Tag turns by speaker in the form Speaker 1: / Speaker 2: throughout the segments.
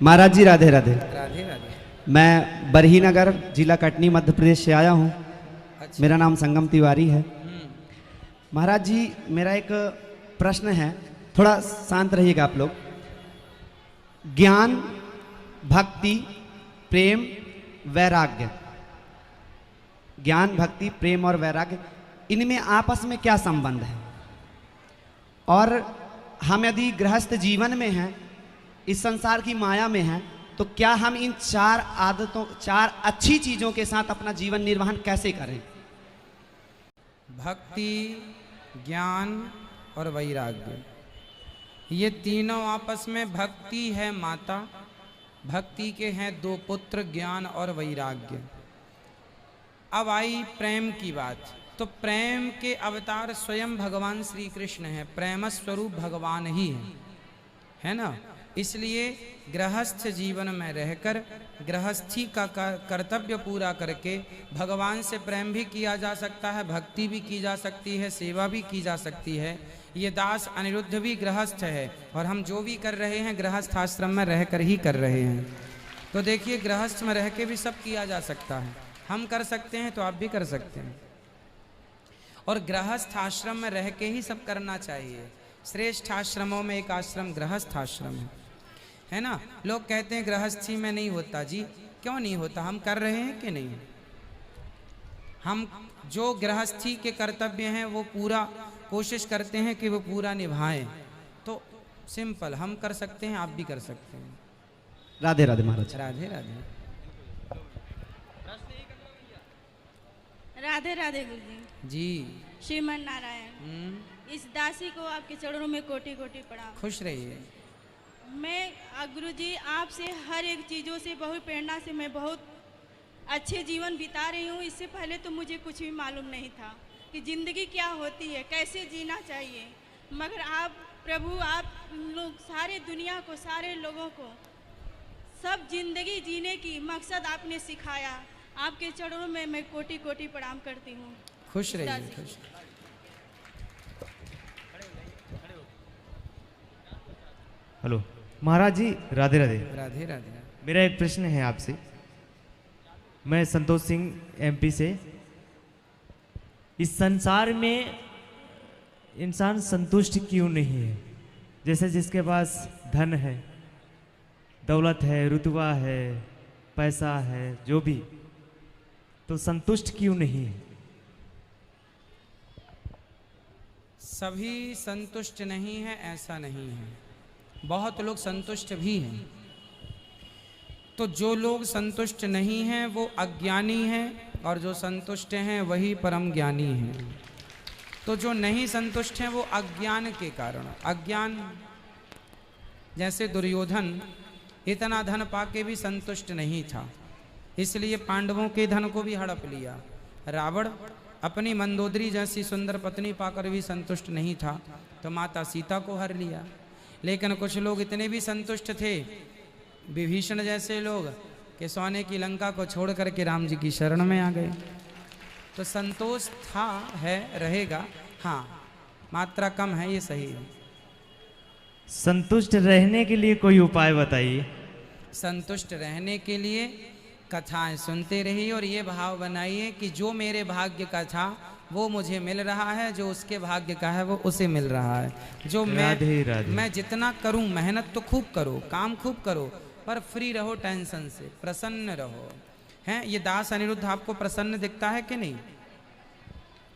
Speaker 1: महाराज जी राधे राधे।
Speaker 2: राधे राधे।
Speaker 1: मैं बरही नगर जिला कटनी मध्य प्रदेश से आया हूँ।
Speaker 2: अच्छा।
Speaker 1: मेरा नाम संगम तिवारी है। महाराज जी मेरा एक प्रश्न है, थोड़ा शांत रहिएगा आप लोग। ज्ञान, भक्ति, प्रेम, वैराग्य, ज्ञान, भक्ति, प्रेम और वैराग्य, इनमें आपस में क्या संबंध है? और हम यदि गृहस्थ जीवन में हैं, इस संसार की माया में हैं, तो क्या हम इन चार आदतों, चार अच्छी चीजों के साथ अपना जीवन निर्वहन कैसे करें?
Speaker 2: भक्ति, ज्ञान और वैराग्य, ये तीनों आपस में, भक्ति है माता, भक्ति के हैं दो पुत्र, ज्ञान और वैराग्य। अब आई प्रेम की बात, तो प्रेम के अवतार स्वयं भगवान श्री कृष्ण है, प्रेम स्वरूप भगवान ही है ना। इसलिए गृहस्थ जीवन में रहकर गृहस्थी का कर्तव्य पूरा करके भगवान से प्रेम भी किया जा सकता है, भक्ति भी की जा सकती है, सेवा भी की जा सकती है। ये दास अनिरुद्ध भी गृहस्थ है और हम जो भी कर रहे हैं गृहस्थ आश्रम में रहकर ही कर रहे हैं। तो देखिए गृहस्थ में रह के भी सब किया जा सकता है, हम कर सकते हैं तो आप भी कर सकते हैं। और गृहस्थ आश्रम में रह के ही सब करना चाहिए। श्रेष्ठ आश्रमों में एक आश्रम गृहस्थ आश्रम है ना। लोग कहते हैं गृहस्थी में नहीं होता। जी क्यों नहीं होता? हम कर रहे हैं कि नहीं? हम जो गृहस्थी के कर्तव्य हैं वो पूरा कोशिश करते हैं कि वो पूरा निभाएं। तो सिंपल, हम कर सकते हैं, आप भी कर सकते हैं।
Speaker 1: राधे राधे महाराज।
Speaker 2: राधे राधे।
Speaker 3: राधे राधे गुरुजी।
Speaker 2: जी
Speaker 3: श्रीमन नारायण। इस दासी को आपके चरणों में कोटि कोटि प्रणाम।
Speaker 2: खुश रहिए।
Speaker 3: मैं गुरुजी आपसे हर एक चीज़ों से, बहुत प्रेरणा से मैं बहुत अच्छे जीवन बिता रही हूँ। इससे पहले तो मुझे कुछ भी मालूम नहीं था कि ज़िंदगी क्या होती है, कैसे जीना चाहिए। मगर आप प्रभु, आप लोग सारे दुनिया को, सारे लोगों को सब जिंदगी जीने की मकसद आपने सिखाया। आपके चरणों में मैं कोटि कोटि प्रणाम करती हूँ।
Speaker 2: खुश रहिए। खुश।
Speaker 4: हेलो महाराज जी राधे राधे।
Speaker 2: राधे राधे।
Speaker 4: मेरा एक प्रश्न है आपसे। मैं संतोष सिंह एमपी से। इस संसार में इंसान संतुष्ट क्यों नहीं है? जैसे जिसके पास धन है, दौलत है, रुतबा है, पैसा है, जो भी, तो संतुष्ट क्यों नहीं है?
Speaker 2: सभी संतुष्ट नहीं है ऐसा नहीं है, बहुत लोग संतुष्ट भी हैं। तो जो लोग संतुष्ट नहीं हैं वो अज्ञानी हैं, और जो संतुष्ट हैं वही परम ज्ञानी हैं। तो जो नहीं संतुष्ट हैं वो अज्ञान के कारण, अज्ञान, जैसे दुर्योधन इतना धन पाके भी संतुष्ट नहीं था, इसलिए पांडवों के धन को भी हड़प लिया। रावण अपनी मंदोदरी जैसी सुंदर पत्नी पाकर भी संतुष्ट नहीं था, तो माता सीता को हर लिया। लेकिन कुछ लोग इतने भी संतुष्ट थे, विभीषण जैसे लोग, कि सोने की लंका को छोड़ करके राम जी की शरण में आ गए। तो संतोष था, है, रहेगा, हाँ मात्रा कम है, ये सही है।
Speaker 4: संतुष्ट रहने के लिए कोई उपाय बताइए।
Speaker 2: संतुष्ट रहने के लिए कथाएं सुनते रहिए और ये भाव बनाइए कि जो मेरे भाग्य का था वो मुझे मिल रहा है, जो उसके भाग्य का है वो उसे मिल रहा है। जो मैं जितना करूं, मेहनत तो खूब करो, काम खूब करो, पर फ्री रहो टेंशन से, प्रसन्न रहो। हैं, ये दास अनिरुद्ध आपको प्रसन्न दिखता है कि नहीं?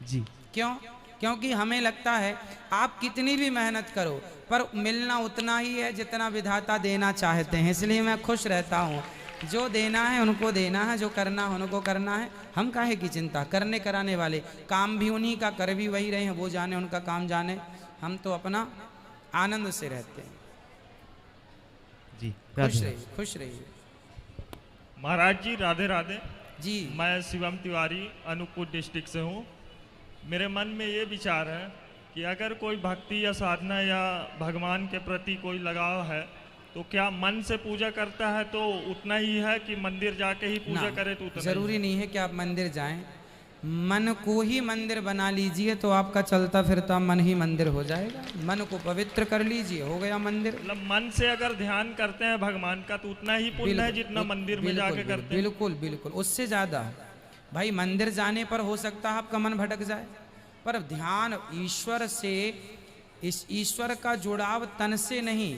Speaker 4: जी।
Speaker 2: क्यों? क्योंकि हमें लगता है आप कितनी भी मेहनत करो पर मिलना उतना ही है जितना विधाता देना चाहते हैं। इसलिए मैं खुश रहता हूँ। जो देना है उनको देना है, जो करना है उनको करना है। हम काहे की चिंता? करने कराने वाले, काम भी उन्हीं का, कर भी वही रहे हैं, वो जाने, उनका काम जाने। हम तो अपना आनंद से रहते हैं।
Speaker 4: जी
Speaker 2: खुश रहिए। खुश रहिए
Speaker 5: महाराज जी राधे राधे
Speaker 2: जी।
Speaker 5: मैं शिवम तिवारी अनूपपुर डिस्ट्रिक्ट से हूँ। मेरे मन में ये विचार है कि अगर कोई भक्ति या साधना या भगवान के प्रति कोई लगाव है तो क्या मन से पूजा करता है तो उतना ही है कि मंदिर जाके ही पूजा करे तो उतना
Speaker 2: जरूरी नहीं है कि आप मंदिर जाएं। मन को ही मंदिर बना लीजिए तो आपका चलता फिरता मन ही मंदिर हो जाएगा। मन को पवित्र कर लीजिए, हो गया मंदिर।
Speaker 5: मतलब मन से अगर ध्यान करते हैं भगवान का तो उतना ही पुण्य है जितना मंदिर में जाके करते हैं।
Speaker 2: बिल्कुल बिल्कुल, उससे ज्यादा। भाई मंदिर जाने पर हो सकता है आपका मन भटक जाए, पर ध्यान ईश्वर से, इस ईश्वर का जुड़ाव तन से नहीं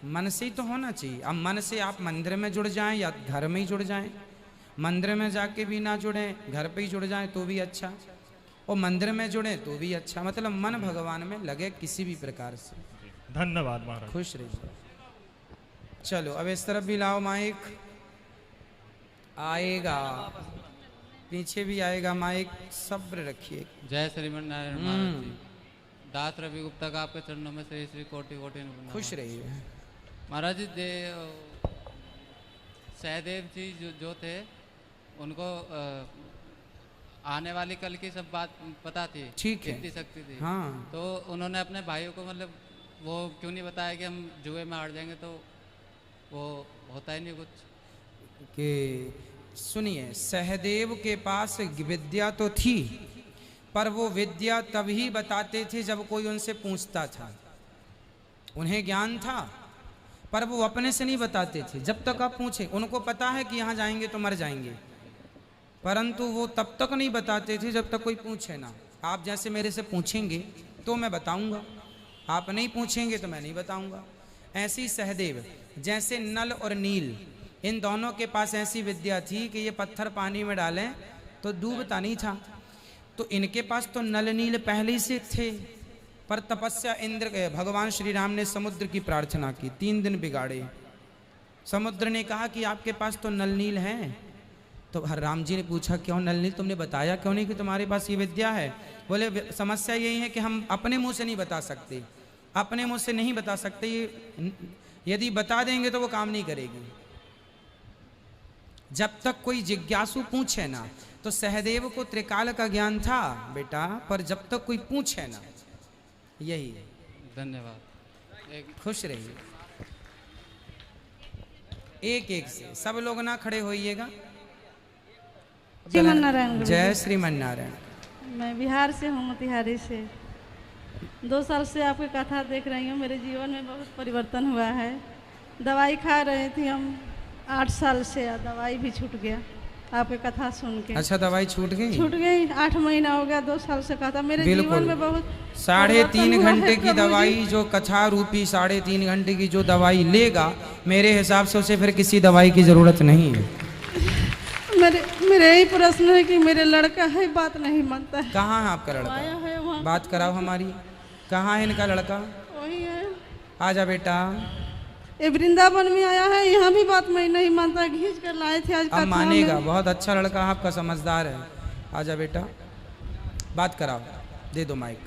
Speaker 2: मन से ही तो होना चाहिए। अब मन से आप मंदिर में जुड़ जाएं या घर में ही जुड़ जाएं, मंदिर में जाके भी ना जुड़ें, घर पे ही जुड़ जाएं तो भी अच्छा, और मंदिर में जुड़ें तो भी अच्छा। मतलब मन भगवान में लगे किसी भी प्रकार से।
Speaker 5: धन्यवाद महाराज।
Speaker 2: खुश रहिए। चलो अब इस तरफ भी लाओ माइक, आएगा पीछे भी आएगा माइक, सब्र रखिए।
Speaker 6: जय श्रीमन नारायण महाराज जी। दास रवि गुप्ता का आपके चरणों में श्री श्री कोटि कोटि नमन।
Speaker 2: खुश रहिए
Speaker 6: महाराज जी। सहदेव जी जो थे उनको आने वाली कल की सब बात पता थी,
Speaker 2: ठीक है,
Speaker 6: इतनी शक्ति थी।
Speaker 2: हाँ।
Speaker 6: तो उन्होंने अपने भाइयों को मतलब वो क्यों नहीं बताया कि हम जुए में हार जाएंगे, तो वो होता ही नहीं कुछ।
Speaker 2: कि सुनिए, सहदेव के पास विद्या तो थी, पर वो विद्या तभी बताते थे जब कोई उनसे पूछता था। उन्हें ज्ञान था पर वो अपने से नहीं बताते थे। जब तक आप पूछे, उनको पता है कि यहाँ जाएंगे तो मर जाएंगे, परंतु वो तब तक नहीं बताते थे जब तक कोई पूछे ना। आप जैसे मेरे से पूछेंगे तो मैं बताऊंगा, आप नहीं पूछेंगे तो मैं नहीं बताऊंगा। ऐसे ही सहदेव, जैसे नल और नील, इन दोनों के पास ऐसी विद्या थी कि ये पत्थर पानी में डालें तो डूबता नहीं था। तो इनके पास तो नल नील पहले ही से थे, पर तपस्या इंद्र के भगवान श्री राम ने समुद्र की प्रार्थना की, 3 दिन बिगाड़े। समुद्र ने कहा कि आपके पास तो नल नील हैं। तो हर राम जी ने पूछा क्यों नल नील, तुमने बताया क्यों नहीं कि तुम्हारे पास ये विद्या है? बोले समस्या यही है कि हम अपने मुंह से नहीं बता सकते, अपने मुंह से नहीं बता सकते, ये यदि बता देंगे तो वो काम नहीं करेगी। जब तक कोई जिज्ञासु पूछे ना, तो सहदेव को त्रिकाल का ज्ञान था बेटा, पर जब तक कोई पूछे ना, यही है।
Speaker 6: धन्यवाद।
Speaker 2: खुश रहिए। एक एक से सब लोग ना खड़े होइएगा।
Speaker 7: श्रीमन नारायण।
Speaker 2: जय श्रीमन नारायण।
Speaker 7: मैं बिहार से हूँ, मोतिहारी से। 2 साल से आपकी कथा देख रही हूँ, मेरे जीवन में बहुत परिवर्तन हुआ है। दवाई खा रही थी हम 8 साल से, दवाई भी छूट गया आपकी कथा सुन के।
Speaker 2: अच्छा, दवाई छूट गई?
Speaker 7: छूट गई, 8 महीना हो गया, 2 साल से कथा मेरे जीवन में बहुत
Speaker 2: 3.5 घंटे की दवाई, जो कथा रूपी 3.5 घंटे की जो दवाई लेगा, मेरे हिसाब से उसे फिर किसी दवाई की जरूरत नहीं है।
Speaker 7: मेरे यही प्रश्न है कि मेरे लड़का है, बात नहीं मानता है।
Speaker 2: कहाँ है आपका लड़का?
Speaker 7: आया है वहाँ।
Speaker 2: बात कराओ हमारी। कहाँ है इनका लड़का?
Speaker 7: वही है।
Speaker 2: आजा बेटा।
Speaker 7: ये वृंदावन में आया है, यहाँ भी बात मैं नहीं मानता, खींच कर लाए थे आज।
Speaker 2: अब मानेगा, बहुत अच्छा लड़का आपका, समझदार है। आजा बेटा, बात कराओ, दे दो माइक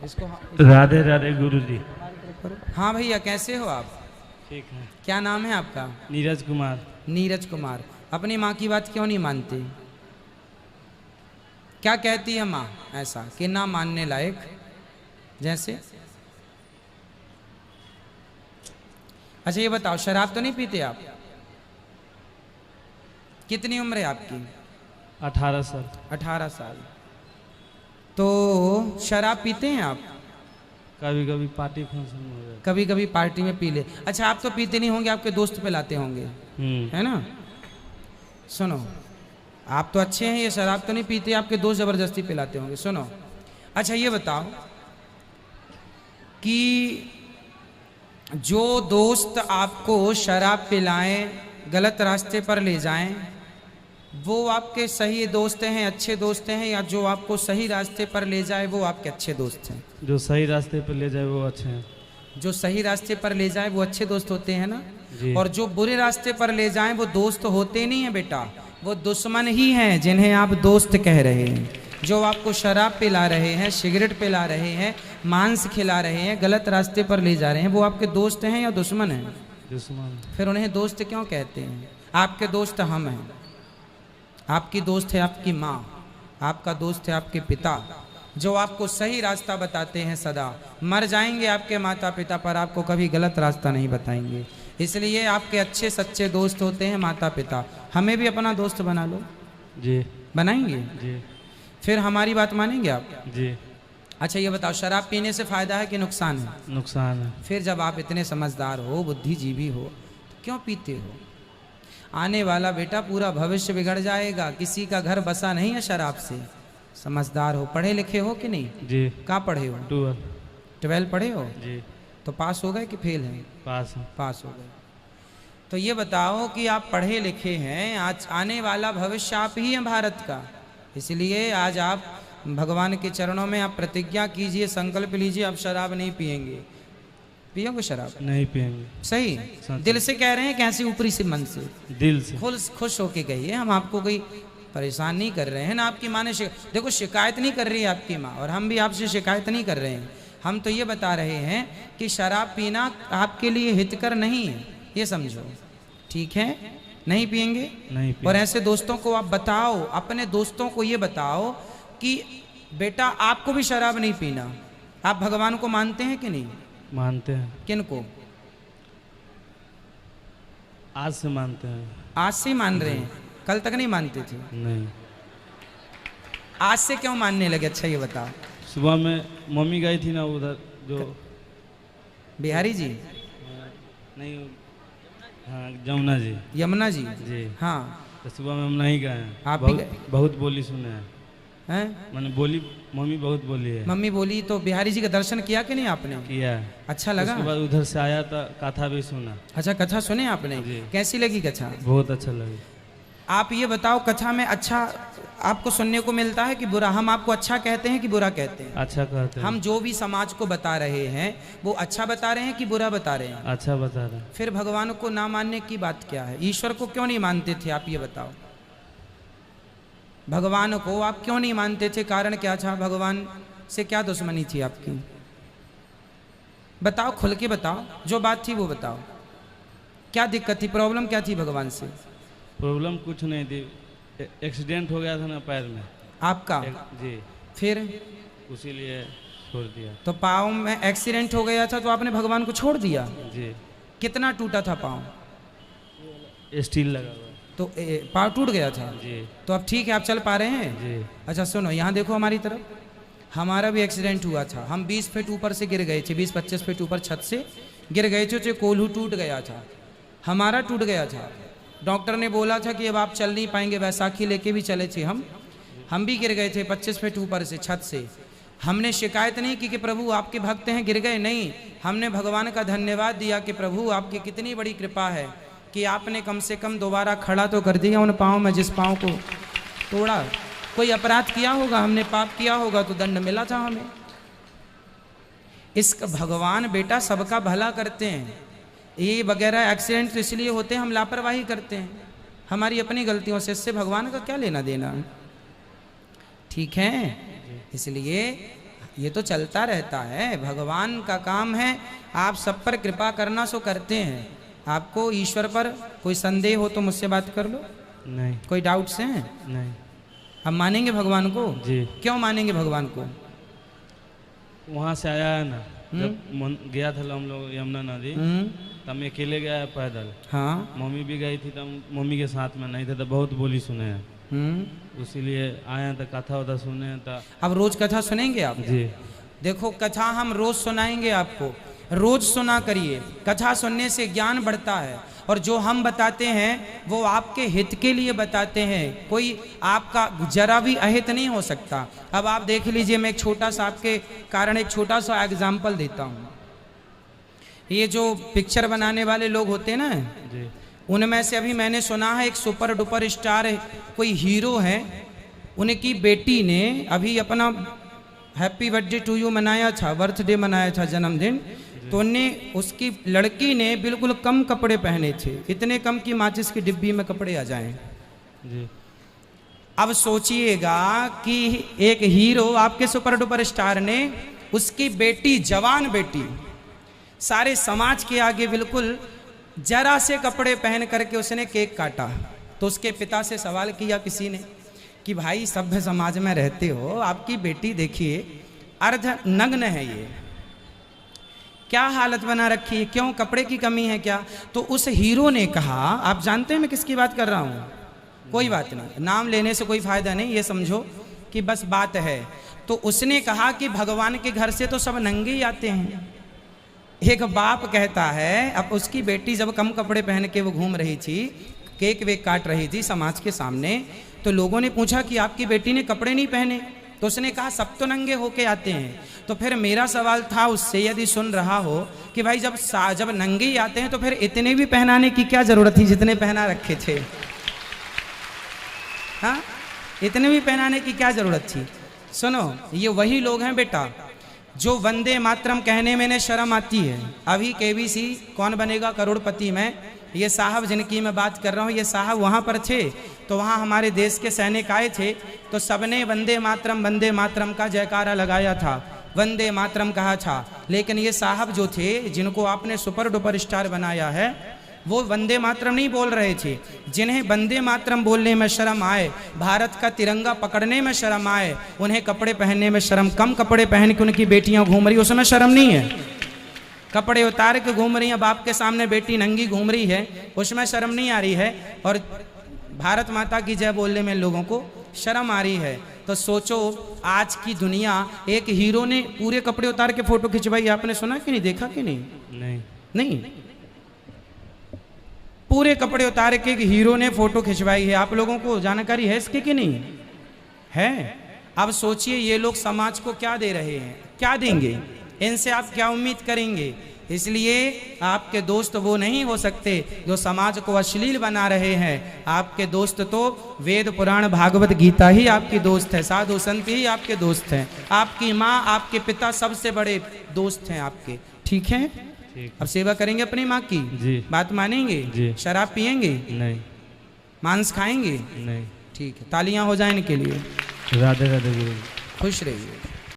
Speaker 2: इसको।
Speaker 8: राधे राधे गुरुजी।
Speaker 2: हाँ भैया, कैसे हो आप?
Speaker 8: ठीक है।
Speaker 2: क्या नाम है आपका?
Speaker 8: नीरज कुमार।
Speaker 2: नीरज कुमार। अपनी माँ की बात क्यों नहीं मानते? क्या कहती है माँ ऐसा कि ना मानने लायक? जैसे अच्छा ये बताओ, शराब तो नहीं पीते आप? कितनी उम्र है आपकी?
Speaker 8: 18 साल।
Speaker 2: 18 साल। तो शराब पीते हैं आप?
Speaker 8: कभी कभी पार्टी फंक्शन में हो जाता।
Speaker 2: कभी कभी पार्टी में पी ले। अच्छा, आप तो पीते नहीं होंगे, आपके दोस्त पिलाते होंगे, है ना? सुनो, आप तो अच्छे हैं, ये शराब तो नहीं पीते, आपके दोस्त जबरदस्ती पिलाते होंगे। सुनो, अच्छा ये बताओ कि जो दोस्त आपको शराब पिलाएं, गलत रास्ते पर ले जाएं, वो आपके सही दोस्त हैं, अच्छे दोस्त हैं, या जो आपको सही रास्ते पर ले जाए वो आपके अच्छे दोस्त हैं?
Speaker 8: जो सही रास्ते पर ले जाए वो अच्छे हैं।
Speaker 2: जो सही रास्ते पर ले जाए वो अच्छे दोस्त होते हैं ना
Speaker 8: जी।
Speaker 2: और जो बुरे रास्ते पर ले जाएं वो दोस्त होते नहीं हैं बेटा, वो दुश्मन ही हैं जिन्हें आप दोस्त कह रहे हैं। जो आपको शराब पिला रहे हैं, सिगरेट पिला रहे हैं, मांस खिला रहे हैं, गलत रास्ते पर ले जा रहे हैं, वो आपके दोस्त हैं या दुश्मन हैं?
Speaker 8: दुश्मन।
Speaker 2: फिर उन्हें दोस्त क्यों कहते हैं? आपके दोस्त हम हैं, आपकी दोस्त है आपकी माँ, आपका दोस्त है आपके पिता, जो आपको सही रास्ता बताते हैं सदा। मर जाएंगे आपके माता पिता, पर आपको कभी गलत रास्ता नहीं बताएंगे। इसलिए आपके अच्छे सच्चे दोस्त होते हैं माता पिता। हमें भी अपना दोस्त बना लो,
Speaker 8: जी
Speaker 2: बनाएंगे?
Speaker 8: जी
Speaker 2: फिर हमारी बात मानेंगे आप?
Speaker 8: जी।
Speaker 2: अच्छा ये बताओ, शराब पीने से फायदा है कि नुकसान है?
Speaker 8: नुकसान है।
Speaker 2: फिर जब आप इतने समझदार हो, बुद्धिजीवी हो, तो क्यों पीते हो? आने वाला बेटा पूरा भविष्य बिगड़ जाएगा। किसी का घर बसा नहीं है शराब से। समझदार हो, पढ़े लिखे हो कि नहीं?
Speaker 8: जी।
Speaker 2: कहाँ पढ़े हो? 12 पढ़े हो?
Speaker 8: जी।
Speaker 2: तो पास हो गए कि फेल हैं?
Speaker 8: पास है।
Speaker 2: पास हो गए। तो ये बताओ कि आप पढ़े लिखे हैं, आज आने वाला भविष्य आप ही हैं भारत का। इसलिए आज आप भगवान के चरणों में आप प्रतिज्ञा कीजिए, संकल्प लीजिए, आप शराब नहीं पिएंगे। पियोगे शराब?
Speaker 8: नहीं पिएंगे।
Speaker 2: सही दिल से कह रहे हैं, कैसे ऊपरी से मन से?
Speaker 8: दिल से।
Speaker 2: खुश होके कहिए, हम आपको कोई परेशान नहीं कर रहे हैं ना। आपकी माँ ने देखो शिकायत नहीं कर रही है आपकी माँ, और हम भी आपसे शिकायत नहीं कर रहे हैं। हम तो ये बता रहे हैं कि शराब पीना आपके लिए हितकर नहीं है, ये समझो। ठीक है, नहीं पिएंगे?
Speaker 8: नहीं पिएंगे।
Speaker 2: और ऐसे दोस्तों को आप बताओ, अपने दोस्तों को ये बताओ कि बेटा आपको भी शराब नहीं पीना। आप भगवान को मानते हैं कि नहीं?
Speaker 8: मानते हैं।
Speaker 2: किन को?
Speaker 8: आज से मानते हैं।
Speaker 2: आज से मान रहे हैं, कल तक नहीं मानते थे?
Speaker 8: नहीं।
Speaker 2: आज से क्यों मानने लगे? अच्छा ये बताओ।
Speaker 8: सुबह में मम्मी गई थी ना उधर, जो
Speaker 2: बिहारी जी
Speaker 8: नहीं, हाँ जमुना जी।
Speaker 2: यमुना जी
Speaker 8: जी।
Speaker 2: हाँ,
Speaker 8: तो सुबह में हम नहीं गए हैं।
Speaker 2: आप भी
Speaker 8: बहुत बोली सुने हैं।
Speaker 2: हैं?
Speaker 8: मैंने बोली, मम्मी बहुत बोली है।
Speaker 2: मम्मी बोली तो बिहारी जी का दर्शन किया कि नहीं आपने?
Speaker 8: किया है।
Speaker 2: अच्छा लगा?
Speaker 8: उसके बाद उधर से आया तो कथा भी सुना।
Speaker 2: अच्छा, कथा सुने आपने? कैसी लगी कथा?
Speaker 8: बहुत अच्छा लगी।
Speaker 2: आप ये बताओ, कथा में अच्छा आपको सुनने को मिलता है कि बुरा? हम आपको अच्छा कहते हैं कि बुरा कहते हैं?
Speaker 8: अच्छा कहते हैं।
Speaker 2: हम जो भी समाज को बता रहे हैं वो अच्छा बता रहे हैं कि बुरा बता रहे हैं?
Speaker 8: अच्छा बता रहे हैं।
Speaker 2: फिर भगवान को ना मानने की बात क्या है? ईश्वर को क्यों नहीं मानते थे आप, ये बताओ। भगवान को आप क्यों नहीं मानते थे? कारण क्या था? भगवान से क्या दुश्मनी थी आपकी? बताओ, खुल के बताओ, जो बात थी वो बताओ। क्या दिक्कत थी, प्रॉब्लम क्या थी भगवान से?
Speaker 8: प्रॉब्लम कुछ नहीं थी, एक्सीडेंट हो गया था ना पैर में
Speaker 2: आपका?
Speaker 8: जी।
Speaker 2: फिर
Speaker 8: उसी लिए छोड़ दिया।
Speaker 2: तो पाँव में एक्सीडेंट हो गया था तो आपने भगवान को छोड़ दिया?
Speaker 8: जी।
Speaker 2: कितना टूटा था पाँव?
Speaker 8: स्टील लगा हुआ।
Speaker 2: तो पाँव टूट गया था?
Speaker 8: जी।
Speaker 2: तो अब ठीक है, आप चल पा रहे हैं?
Speaker 8: जी।
Speaker 2: अच्छा सुनो, यहाँ देखो हमारी तरफ। हमारा भी एक्सीडेंट हुआ था। हम 20 फीट ऊपर से गिर गए थे, 20-25 फीट ऊपर छत से गिर गए थे, तो कोल्हू टूट गया था। हमारा टूट गया था। डॉक्टर ने बोला था कि अब आप चल नहीं पाएंगे, बैसाखी लेके भी चले थे हम भी गिर गए थे 25 फीट ऊपर से छत से। हमने शिकायत नहीं की कि प्रभु आपके भक्त हैं गिर गए, नहीं। हमने भगवान का धन्यवाद दिया कि प्रभु आपकी कितनी बड़ी कृपा है कि आपने कम से कम दोबारा खड़ा तो कर दिया उन पाँव में जिस पाँव को तोड़ा। कोई अपराध किया होगा, हमने पाप किया होगा तो दंड मिला था हमें। इसका भगवान बेटा सबका भला करते हैं। ये वगैरह एक्सीडेंट तो इसलिए होते हैं, हम लापरवाही करते हैं, हमारी अपनी गलतियों से। इससे भगवान का क्या लेना देना? ठीक है, इसलिए ये तो चलता रहता है। भगवान का काम है आप सब पर कृपा करना, सो करते हैं। आपको ईश्वर पर कोई संदेह हो तो मुझसे बात कर लो।
Speaker 8: नहीं।
Speaker 2: कोई डाउट्स हैं?
Speaker 8: नहीं।
Speaker 2: हम मानेंगे भगवान को?
Speaker 8: जी।
Speaker 2: क्यों मानेंगे भगवान को?
Speaker 8: वहाँ से आया है ना, जब गया था हम लोग यमुना नदी, तब मैं अकेले गया पैदल।
Speaker 2: हाँ।
Speaker 8: मम्मी भी गई थी, तब मम्मी के साथ में नहीं थे, तो बहुत बोली सुने हैं। इसीलिए आए हैं, तो कथा वथा सुने हैं। तो
Speaker 2: अब रोज कथा सुनेंगे आप?
Speaker 8: जी।
Speaker 2: देखो, कथा हम रोज सुनाएंगे आपको, रोज सुना करिए। कथा सुनने से ज्ञान बढ़ता है, और जो हम बताते हैं वो आपके हित के लिए बताते हैं, कोई आपका जरा भी अहित नहीं हो सकता। अब आप देख लीजिए, मैं एक छोटा सा आपके कारण एक छोटा सा एग्जाम्पल देता हूँ। ये जो पिक्चर बनाने वाले लोग होते हैं ना,
Speaker 8: जी।
Speaker 2: उनमें से अभी मैंने सुना है एक सुपर डुपर स्टार कोई हीरो है, उनकी बेटी ने अभी अपना हैप्पी बर्थडे टू यू मनाया था, बर्थडे मनाया था, जन्मदिन। तो उन्हें उसकी लड़की ने बिल्कुल कम कपड़े पहने थे, इतने कम कि माचिस की डिब्बी में कपड़े आ जाएं।
Speaker 8: जी।
Speaker 2: अब सोचिएगा कि एक हीरो, आपके सुपर डुपर स्टार ने उसकी बेटी, जवान बेटी, सारे समाज के आगे बिल्कुल जरा से कपड़े पहन करके उसने केक काटा। तो उसके पिता से सवाल किया किसी ने कि भाई सभ्य समाज में रहते हो, आपकी बेटी देखिए अर्ध नग्न है, ये क्या हालत बना रखी है, क्यों, कपड़े की कमी है क्या? तो उस हीरो ने कहा, आप जानते हैं मैं किसकी बात कर रहा हूँ? कोई बात नहीं, नाम लेने से कोई फायदा नहीं, ये समझो कि बस बात है। तो उसने कहा कि भगवान के घर से तो सब नंगे ही आते हैं। एक बाप कहता है, अब उसकी बेटी जब कम कपड़े पहन के वो घूम रही थी, केक वेक काट रही थी समाज के सामने, तो लोगों ने पूछा कि आपकी बेटी ने कपड़े नहीं पहने, तो उसने कहा सब तो नंगे होके आते हैं। तो फिर मेरा सवाल था उससे, यदि सुन रहा हो, कि भाई जब नंगे ही आते हैं तो फिर इतने भी पहनाने की क्या जरूरत थी जितने पहना रखे थे? हाँ, इतने भी पहनाने की क्या जरूरत थी? सुनो, ये वही लोग हैं बेटा जो वंदे मातरम कहने में ने शर्म आती है। अभी केबीसी कौन बनेगा करोड़पति में, ये साहब जिनकी मैं बात कर रहा हूँ, ये साहब वहाँ पर थे, तो वहाँ हमारे देश के सैनिक आए थे, तो सबने वंदे मातरम का जयकारा लगाया था, वंदे मातरम कहा था। लेकिन ये साहब जो थे जिनको आपने सुपर डुपर स्टार बनाया है, वो वंदे मातरम नहीं बोल रहे थे। जिन्हें वंदे मातरम बोलने में शर्म आए, भारत का तिरंगा पकड़ने में शर्म आए, उन्हें कपड़े पहनने में शर्म, कम कपड़े पहन के उनकी बेटियां घूम रही, उसमें शर्म नहीं है। कपड़े उतार के घूम रही हैं, बाप के सामने बेटी नंगी घूम रही है, उसमें शर्म नहीं आ रही है, और भारत माता की जय बोलने में लोगों को शर्म आ रही है। तो सोचो, आज की दुनिया, एक हीरो ने पूरे कपड़े उतार के फोटो खिंचवाई, आपने सुना कि नहीं, देखा कि नहीं? नहीं, पूरे कपड़े उतार के एक हीरो ने फोटो खिंचवाई है। आप लोगों को जानकारी है इसकी कि नहीं है? अब सोचिए, ये लोग समाज को क्या दे रहे हैं, क्या देंगे, इनसे आप क्या उम्मीद करेंगे? इसलिए आपके दोस्त वो नहीं हो सकते जो समाज को अश्लील बना रहे हैं। आपके दोस्त तो वेद पुराण भागवत गीता ही आपकी दोस्त है, साधु संत ही आपके दोस्त हैं, आपकी माँ आपके पिता सबसे बड़े दोस्त हैं आपके। ठीक है, अब सेवा करेंगे अपनी माँ की
Speaker 8: जी।
Speaker 2: बात मानेंगे
Speaker 8: जी।
Speaker 2: शराब पिएंगे
Speaker 8: नहीं,
Speaker 2: मांस खाएंगे
Speaker 8: नहीं।
Speaker 2: ठीक है, तालियां हो जाए इनके लिए।
Speaker 8: राधे राधे गुरु।
Speaker 2: खुश रहिए।